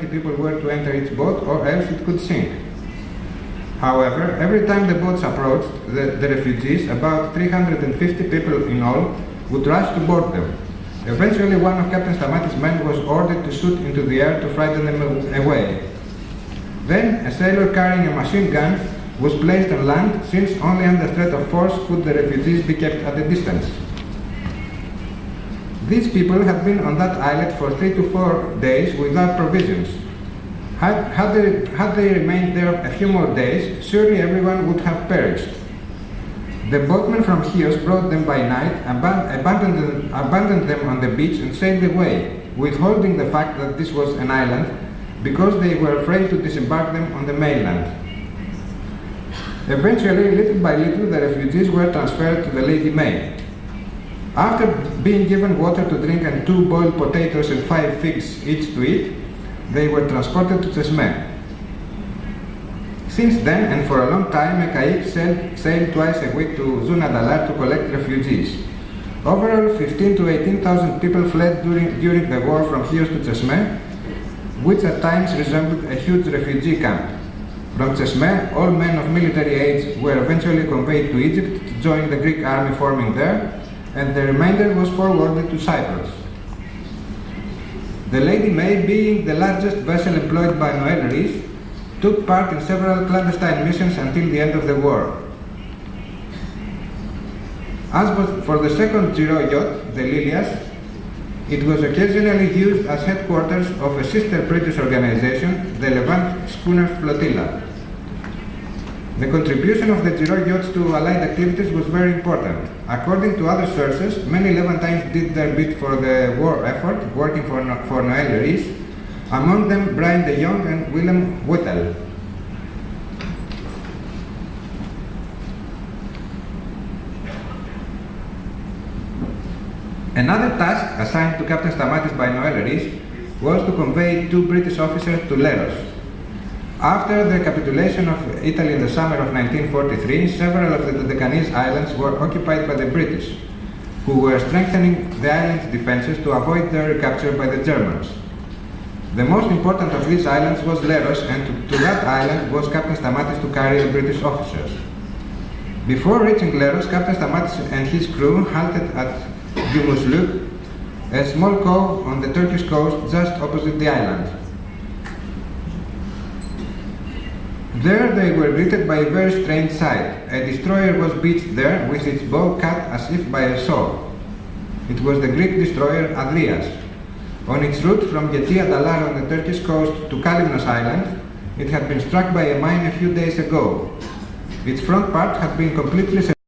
people were to enter its boat, or else it could sink. However, every time the boats approached, the refugees, about 350 people in all, would rush to board them. Eventually, one of Captain Stamatis' men was ordered to shoot into the air to frighten them away. Then, a sailor carrying a machine gun was placed on land, since only under threat of force could the refugees be kept at a distance. These people had been on that islet for 3 to 4 days without provisions. Had they remained there a few more days, surely everyone would have perished. The boatmen from Chios brought them by night, abandoned them on the beach and sailed away, withholding the fact that this was an island, because they were afraid to disembark them on the mainland. Eventually, little by little, the refugees were transferred to the Lady May. After being given water to drink and 2 boiled potatoes and 5 figs each to eat, they were transported to Izmir. Since then, and for a long time, a caïque sailed twice a week to Zunadalar to collect refugees. Overall, 15,000 to 18,000 people fled during the war from Chios to Izmir, which at times resembled a huge refugee camp. From Izmir, all men of military age were eventually conveyed to Egypt to join the Greek army forming there, and the remainder was forwarded to Cyprus. The Lady May, being the largest vessel employed by Noel Rees, took part in several clandestine missions until the end of the war. As for the second Giro yacht, the Lilias, it was occasionally used as headquarters of a sister British organization, the Levant schooner flotilla. The contribution of the Giro yachts to Allied activities was very important. According to other sources, many Levantines did their bit for the war effort, working for Noel Rees, among them Brian de Jong and Willem Whittle. Another task assigned to Captain Stamatis by Noel Rees was to convey 2 British officers to Leros. After the capitulation of Italy in the summer of 1943, several of the Deccanese islands were occupied by the British, who were strengthening the island's defenses to avoid their recapture by the Germans. The most important of these islands was Leros, and to that island was Captain Stamatis to carry the British officers. Before reaching Leros, Captain Stamatis and his crew halted at Gumusluk, a small cove on the Turkish coast just opposite the island. There they were greeted by a very strange sight. A destroyer was beached there with its bow cut as if by a saw. It was the Greek destroyer Adrias. On its route from Getia Dalar on the Turkish coast to Poulimenos Island, it had been struck by a mine a few days ago. Its front part had been completely